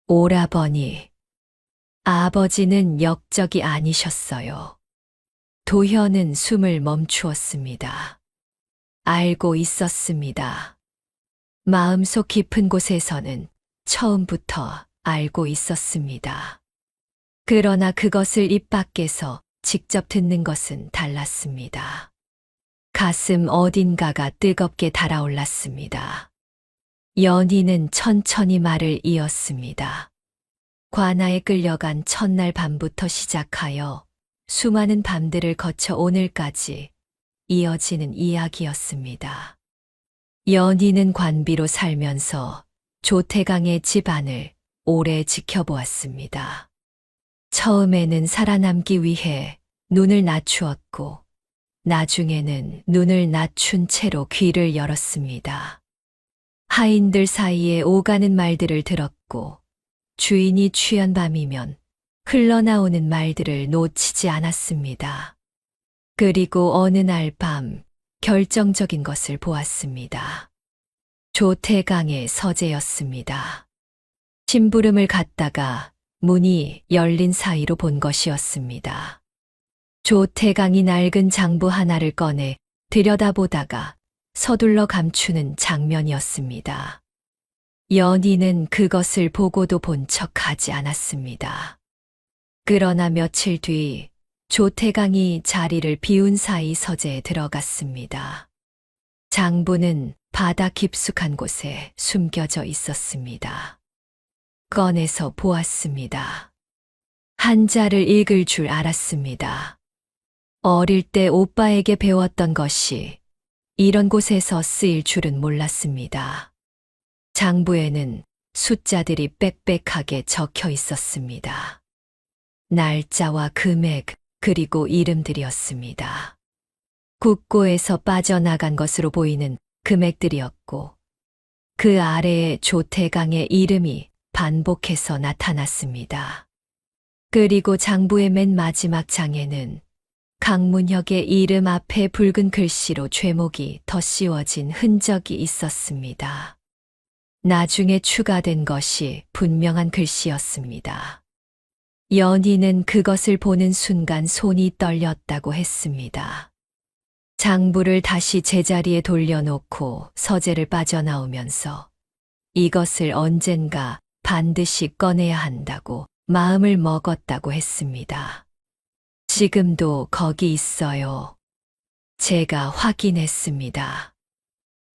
오라버니, 아버지는 역적이 아니셨어요. 도현은 숨을 멈추었습니다. 알고 있었습니다. 마음속 깊은 곳에서는 처음부터 알고 있었습니다. 그러나 그것을 입 밖에서 직접 듣는 것은 달랐습니다. 가슴 어딘가가 뜨겁게 달아올랐습니다. 연희는 천천히 말을 이었습니다. 관아에 끌려간 첫날 밤부터 시작하여 수많은 밤들을 거쳐 오늘까지 이어지는 이야기였습니다. 연희는 관비로 살면서 조태강의 집안을 오래 지켜보았습니다. 처음에는 살아남기 위해 눈을 낮추었고, 나중에는 눈을 낮춘 채로 귀를 열었습니다. 하인들 사이에 오가는 말들을 들었고, 주인이 취한 밤이면 흘러나오는 말들을 놓치지 않았습니다. 그리고 어느 날 밤 결정적인 것을 보았습니다. 조태강의 서재였습니다. 심부름을 갔다가 문이 열린 사이로 본 것이었습니다. 조태강이 낡은 장부 하나를 꺼내 들여다보다가 서둘러 감추는 장면이었습니다. 연희는 그것을 보고도 본 척하지 않았습니다. 그러나 며칠 뒤 조태강이 자리를 비운 사이 서재에 들어갔습니다. 장부는 바다 깊숙한 곳에 숨겨져 있었습니다. 꺼내서 보았습니다. 한자를 읽을 줄 알았습니다. 어릴 때 오빠에게 배웠던 것이 이런 곳에서 쓰일 줄은 몰랐습니다. 장부에는 숫자들이 빽빽하게 적혀 있었습니다. 날짜와 금액, 그리고 이름들이었습니다. 국고에서 빠져나간 것으로 보이는 금액들이었고, 그 아래에 조태강의 이름이 반복해서 나타났습니다. 그리고 장부의 맨 마지막 장에는 강문혁의 이름 앞에 붉은 글씨로 죄목이 덧씌워진 흔적이 있었습니다. 나중에 추가된 것이 분명한 글씨였습니다. 연희는 그것을 보는 순간 손이 떨렸다고 했습니다. 장부를 다시 제자리에 돌려놓고 서재를 빠져나오면서 이것을 언젠가 반드시 꺼내야 한다고 마음을 먹었다고 했습니다. 지금도 거기 있어요. 제가 확인했습니다.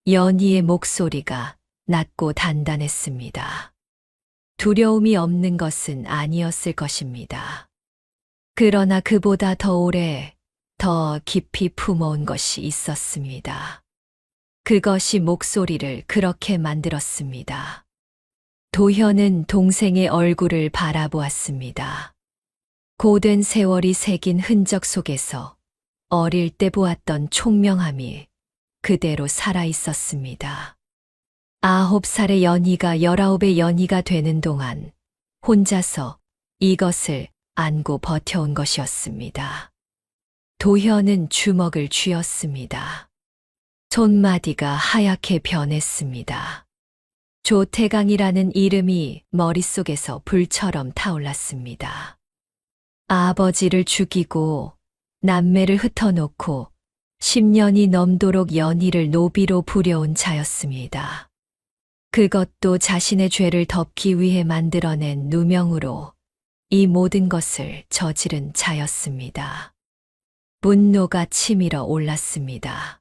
연희의 목소리가 낮고 단단했습니다. 두려움이 없는 것은 아니었을 것입니다. 그러나 그보다 더 오래, 더 깊이 품어온 것이 있었습니다. 그것이 목소리를 그렇게 만들었습니다. 도현은 동생의 얼굴을 바라보았습니다. 고된 세월이 새긴 흔적 속에서 어릴 때 보았던 총명함이 그대로 살아 있었습니다. 9살의 연희가 19의 연희가 되는 동안 혼자서 이것을 안고 버텨온 것이었습니다. 도현은 주먹을 쥐었습니다. 손마디가 하얗게 변했습니다. 조태강이라는 이름이 머릿속에서 불처럼 타올랐습니다. 아버지를 죽이고 남매를 흩어놓고 10년이 넘도록 연희를 노비로 부려온 자였습니다. 그것도 자신의 죄를 덮기 위해 만들어낸 누명으로 이 모든 것을 저지른 자였습니다. 분노가 치밀어 올랐습니다.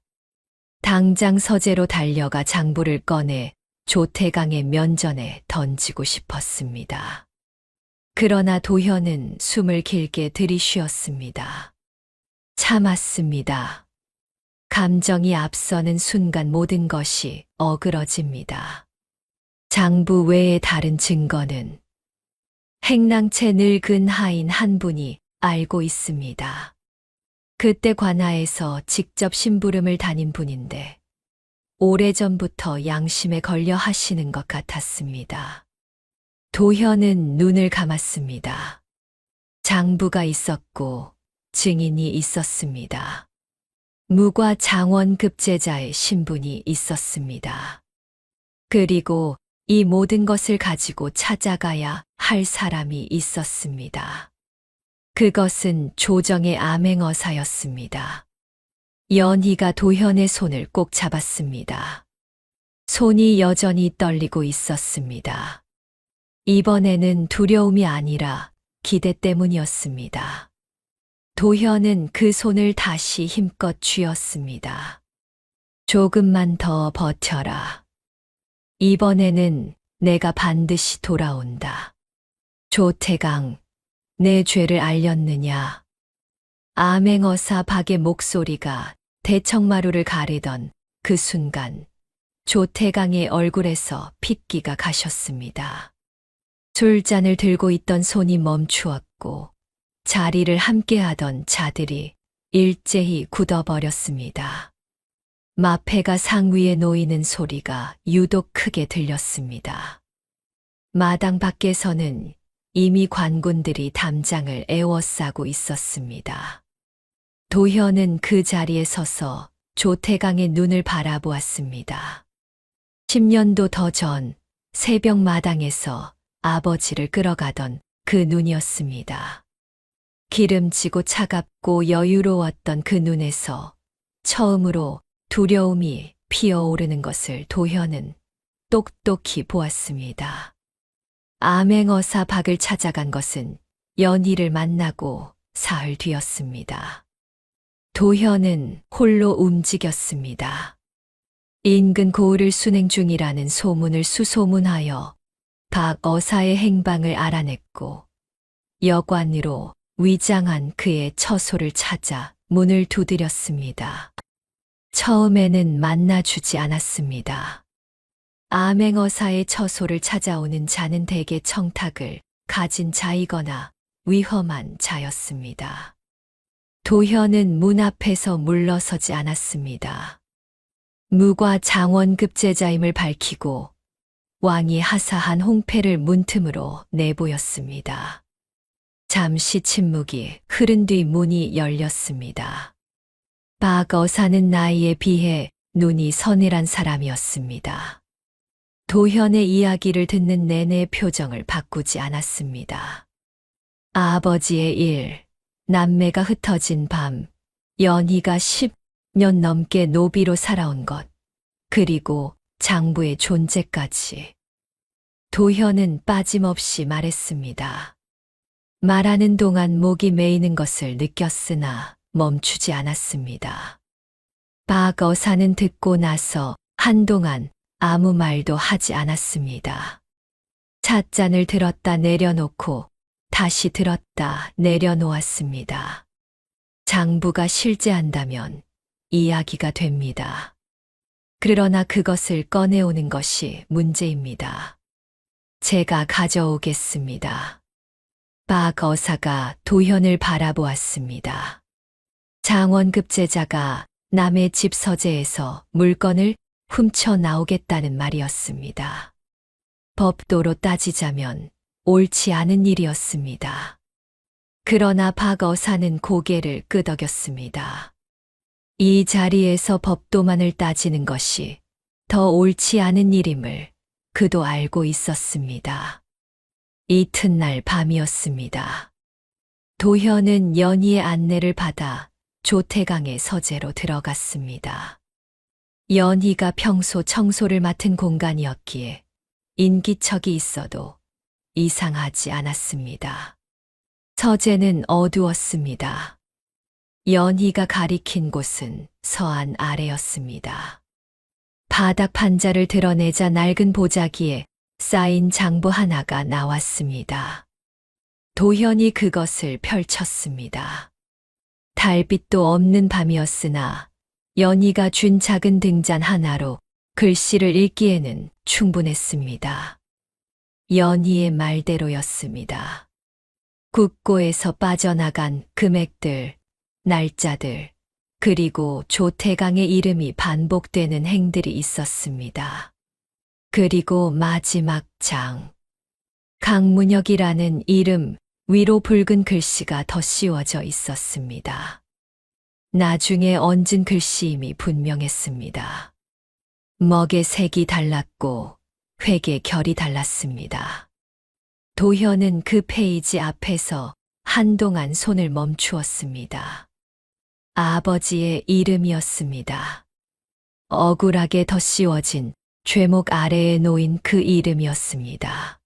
당장 서재로 달려가 장부를 꺼내 조태강의 면전에 던지고 싶었습니다. 그러나 도현은 숨을 길게 들이쉬었습니다. 참았습니다. 감정이 앞서는 순간 모든 것이 어그러집니다. 장부 외의 다른 증거는 행랑채 늙은 하인 한 분이 알고 있습니다. 그때 관아에서 직접 심부름을 다닌 분인데 오래전부터 양심에 걸려 하시는 것 같았습니다. 도현은 눈을 감았습니다. 장부가 있었고 증인이 있었습니다. 무과 장원급제자의 신분이 있었습니다. 그리고 이 모든 것을 가지고 찾아가야 할 사람이 있었습니다. 그것은 조정의 암행어사였습니다. 연희가 도현의 손을 꼭 잡았습니다. 손이 여전히 떨리고 있었습니다. 이번에는 두려움이 아니라 기대 때문이었습니다. 도현은 그 손을 다시 힘껏 쥐었습니다. 조금만 더 버텨라. 이번에는 내가 반드시 돌아온다. 조태강, 내 죄를 알렸느냐? 암행어사 박의 목소리가 대청마루를 가르던 그 순간 조태강의 얼굴에서 핏기가 가셨습니다. 술잔을 들고 있던 손이 멈추었고 자리를 함께하던 자들이 일제히 굳어버렸습니다. 마패가 상위에 놓이는 소리가 유독 크게 들렸습니다. 마당 밖에서는 이미 관군들이 담장을 에워싸고 있었습니다. 도현은 그 자리에 서서 조태강의 눈을 바라보았습니다. 10년도 더 전 새벽 마당에서 아버지를 끌어가던 그 눈이었습니다. 기름지고 차갑고 여유로웠던 그 눈에서 처음으로 두려움이 피어오르는 것을 도현은 똑똑히 보았습니다. 암행어사 박을 찾아간 것은 연희를 만나고 사흘 뒤였습니다. 도현은 홀로 움직였습니다. 인근 고을을 순행 중이라는 소문을 수소문하여 박 어사의 행방을 알아냈고 여관으로 위장한 그의 처소를 찾아 문을 두드렸습니다. 처음에는 만나주지 않았습니다. 암행어사의 처소를 찾아오는 자는 대개 청탁을 가진 자이거나 위험한 자였습니다. 도현은 문 앞에서 물러서지 않았습니다. 무과 장원급제자임을 밝히고 왕이 하사한 홍패를 문틈으로 내보였습니다. 잠시 침묵이 흐른 뒤 문이 열렸습니다. 박 어사는 나이에 비해 눈이 서늘한 사람이었습니다. 도현의 이야기를 듣는 내내 표정을 바꾸지 않았습니다. 아버지의 일, 남매가 흩어진 밤, 연희가 10년 넘게 노비로 살아온 것, 그리고 장부의 존재까지. 도현은 빠짐없이 말했습니다. 말하는 동안 목이 메이는 것을 느꼈으나 멈추지 않았습니다. 박 어사는 듣고 나서 한동안 아무 말도 하지 않았습니다. 찻잔을 들었다 내려놓고 다시 들었다 내려놓았습니다. 장부가 실제한다면 이야기가 됩니다. 그러나 그것을 꺼내오는 것이 문제입니다. 제가 가져오겠습니다. 박 어사가 도현을 바라보았습니다. 장원급제자가 남의 집 서재에서 물건을 훔쳐 나오겠다는 말이었습니다. 법도로 따지자면 옳지 않은 일이었습니다. 그러나 박 어사는 고개를 끄덕였습니다. 이 자리에서 법도만을 따지는 것이 더 옳지 않은 일임을 그도 알고 있었습니다. 이튿날 밤이었습니다. 도현은 연희의 안내를 받아 조태강의 서재로 들어갔습니다. 연희가 평소 청소를 맡은 공간이었기에 인기척이 있어도 이상하지 않았습니다. 서재는 어두웠습니다. 연희가 가리킨 곳은 서안 아래였습니다. 바닥 판자를 드러내자 낡은 보자기에 쌓인 장부 하나가 나왔습니다. 도현이 그것을 펼쳤습니다. 달빛도 없는 밤이었으나 연희가 준 작은 등잔 하나로 글씨를 읽기에는 충분했습니다. 연희의 말대로였습니다. 국고에서 빠져나간 금액들, 날짜들, 그리고 조태강의 이름이 반복되는 행들이 있었습니다. 그리고 마지막 장. 강문혁이라는 이름 위로 붉은 글씨가 덧씌워져 있었습니다. 나중에 얹은 글씨임이 분명했습니다. 먹의 색이 달랐고 획의 결이 달랐습니다. 도현은 그 페이지 앞에서 한동안 손을 멈추었습니다. 아버지의 이름이었습니다. 억울하게 덧씌워진 죄목 아래에 놓인 그 이름이었습니다.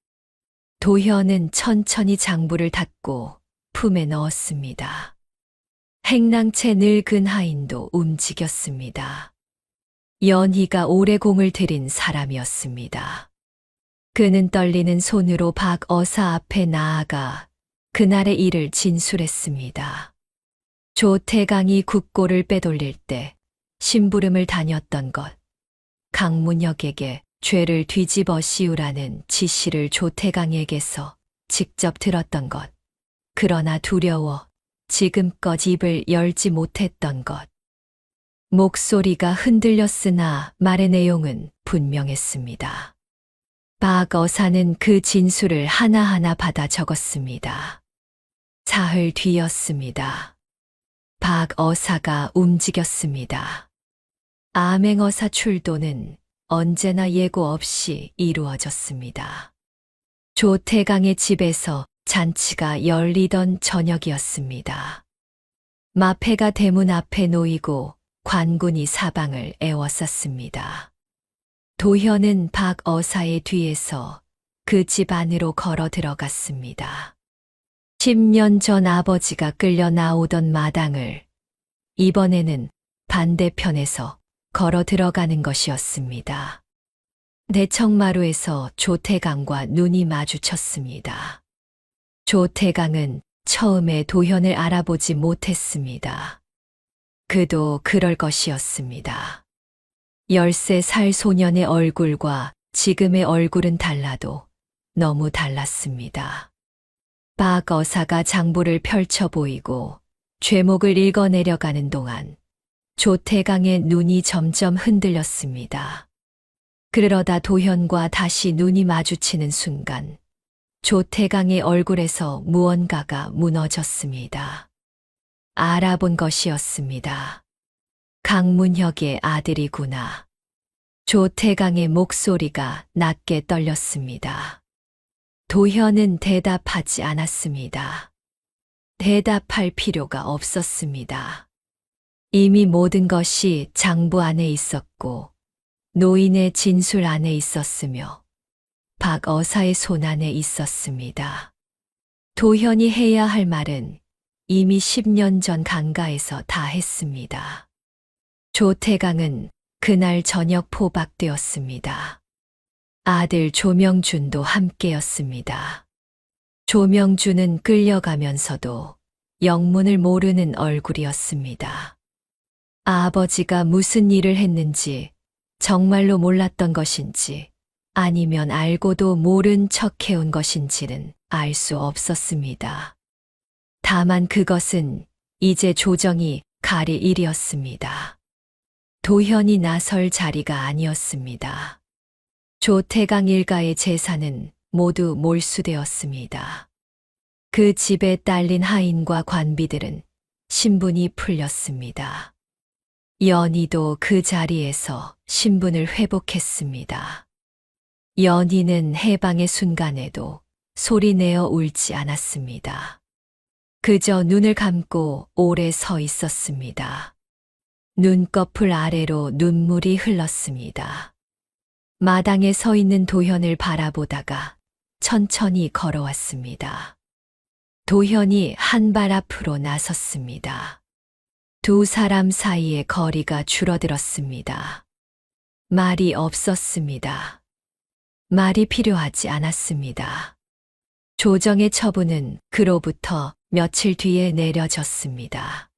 도현은 천천히 장부를 닫고 품에 넣었습니다. 행랑채 늙은 하인도 움직였습니다. 연희가 오래 공을 들인 사람이었습니다. 그는 떨리는 손으로 박 어사 앞에 나아가 그날의 일을 진술했습니다. 조태강이 국고를 빼돌릴 때 심부름을 다녔던 것, 강문혁에게 죄를 뒤집어 씌우라는 지시를 조태강에게서 직접 들었던 것, 그러나 두려워 지금껏 입을 열지 못했던 것. 목소리가 흔들렸으나 말의 내용은 분명했습니다. 박 어사는 그 진술을 하나하나 받아 적었습니다. 사흘 뒤였습니다. 박 어사가 움직였습니다. 암행어사 출도는 언제나 예고 없이 이루어졌습니다. 조태강의 집에서 잔치가 열리던 저녁이었습니다. 마패가 대문 앞에 놓이고 관군이 사방을 에워쌌습니다. 도현은 박 어사의 뒤에서 그 집 안으로 걸어 들어갔습니다. 10년 전 아버지가 끌려 나오던 마당을 이번에는 반대편에서 걸어 들어가는 것이었습니다. 내청마루에서 조태강과 눈이 마주쳤습니다. 조태강은 처음에 도현을 알아보지 못했습니다. 그도 그럴 것이었습니다. 13살 소년의 얼굴과 지금의 얼굴은 달라도 너무 달랐습니다. 박 어사가 장부를 펼쳐 보이고 죄목을 읽어내려가는 동안 조태강의 눈이 점점 흔들렸습니다. 그러다 도현과 다시 눈이 마주치는 순간 조태강의 얼굴에서 무언가가 무너졌습니다. 알아본 것이었습니다. 강문혁의 아들이구나. 조태강의 목소리가 낮게 떨렸습니다. 도현은 대답하지 않았습니다. 대답할 필요가 없었습니다. 이미 모든 것이 장부 안에 있었고 노인의 진술 안에 있었으며 박 어사의 손 안에 있었습니다. 도현이 해야 할 말은 이미 10년 전 강가에서 다 했습니다. 조태강은 그날 저녁 포박되었습니다. 아들 조명준도 함께였습니다. 조명주는 끌려가면서도 영문을 모르는 얼굴이었습니다. 아버지가 무슨 일을 했는지 정말로 몰랐던 것인지 아니면 알고도 모른 척 해온 것인지는 알 수 없었습니다. 다만 그것은 이제 조정이 가릴 일이었습니다. 도현이 나설 자리가 아니었습니다. 조태강 일가의 재산은 모두 몰수되었습니다. 그 집에 딸린 하인과 관비들은 신분이 풀렸습니다. 연희도 그 자리에서 신분을 회복했습니다. 연희는 해방의 순간에도 소리내어 울지 않았습니다. 그저 눈을 감고 오래 서 있었습니다. 눈꺼풀 아래로 눈물이 흘렀습니다. 마당에 서 있는 도현을 바라보다가 천천히 걸어왔습니다. 도현이 한 발 앞으로 나섰습니다. 두 사람 사이의 거리가 줄어들었습니다. 말이 없었습니다. 말이 필요하지 않았습니다. 조정의 처분은 그로부터 며칠 뒤에 내려졌습니다.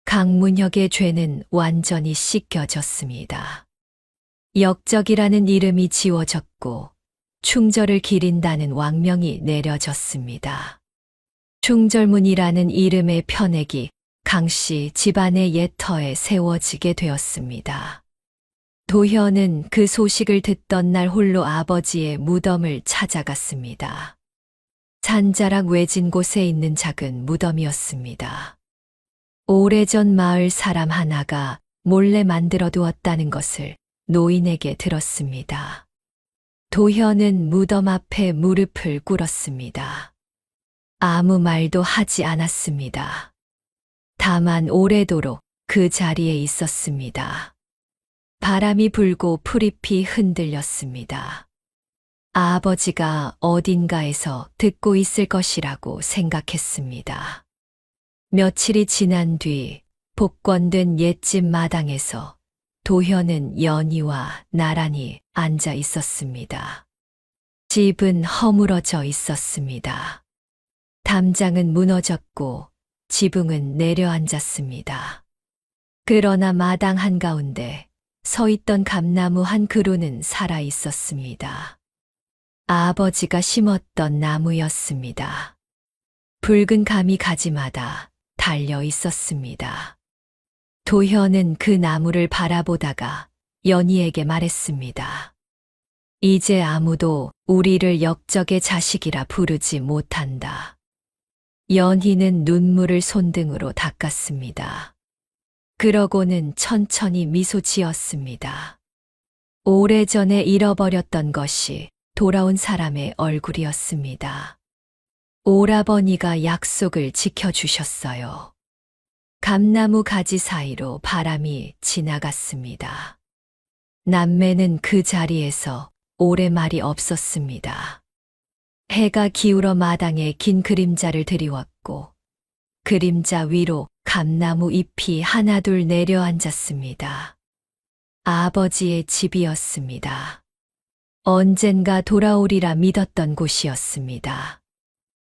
강문혁의 죄는 완전히 씻겨졌습니다. 역적이라는 이름이 지워졌고 충절을 기린다는 왕명이 내려졌습니다. 충절문이라는 이름의 편액이 강씨 집안의 옛터에 세워지게 되었습니다. 도현은 그 소식을 듣던 날 홀로 아버지의 무덤을 찾아갔습니다. 산자락 외진 곳에 있는 작은 무덤이었습니다. 오래전 마을 사람 하나가 몰래 만들어 두었다는 것을 노인에게 들었습니다. 도현은 무덤 앞에 무릎을 꿇었습니다. 아무 말도 하지 않았습니다. 다만 오래도록 그 자리에 있었습니다. 바람이 불고 풀잎이 흔들렸습니다. 아버지가 어딘가에서 듣고 있을 것이라고 생각했습니다. 며칠이 지난 뒤 복권된 옛집 마당에서 도현은 연희와 나란히 앉아 있었습니다. 집은 허물어져 있었습니다. 담장은 무너졌고 지붕은 내려앉았습니다. 그러나 마당 한가운데 서 있던 감나무 한 그루는 살아 있었습니다. 아버지가 심었던 나무였습니다. 붉은 감이 가지마다 달려 있었습니다. 도현은 그 나무를 바라보다가 연희에게 말했습니다. 이제 아무도 우리를 역적의 자식이라 부르지 못한다. 연희는 눈물을 손등으로 닦았습니다. 그러고는 천천히 미소 지었습니다. 오래전에 잃어버렸던 것이 돌아온 사람의 얼굴이었습니다. 오라버니가 약속을 지켜주셨어요. 감나무 가지 사이로 바람이 지나갔습니다. 남매는 그 자리에서 오래 말이 없었습니다. 해가 기울어 마당에 긴 그림자를 드리웠고 그림자 위로 감나무 잎이 하나둘 내려앉았습니다. 아버지의 집이었습니다. 언젠가 돌아오리라 믿었던 곳이었습니다.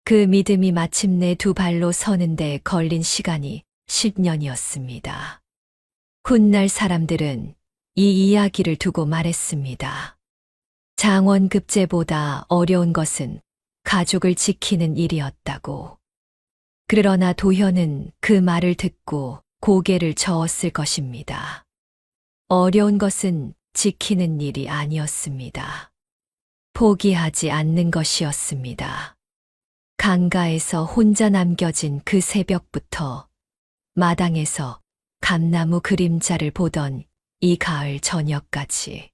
그 믿음이 마침내 두 발로 서는데 걸린 시간이 10년이었습니다. 훗날 사람들은 이 이야기를 두고 말했습니다. 장원급제보다 어려운 것은 가족을 지키는 일이었다고. 그러나 도현은 그 말을 듣고 고개를 저었을 것입니다. 어려운 것은 지키는 일이 아니었습니다. 포기하지 않는 것이었습니다. 강가에서 혼자 남겨진 그 새벽부터 마당에서 감나무 그림자를 보던 이 가을 저녁까지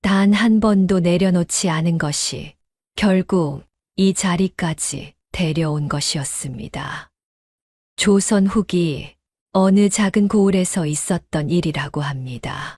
단 한 번도 내려놓지 않은 것이 결국 이 자리까지 데려온 것이었습니다. 조선 후기 어느 작은 고을에서 있었던 일이라고 합니다.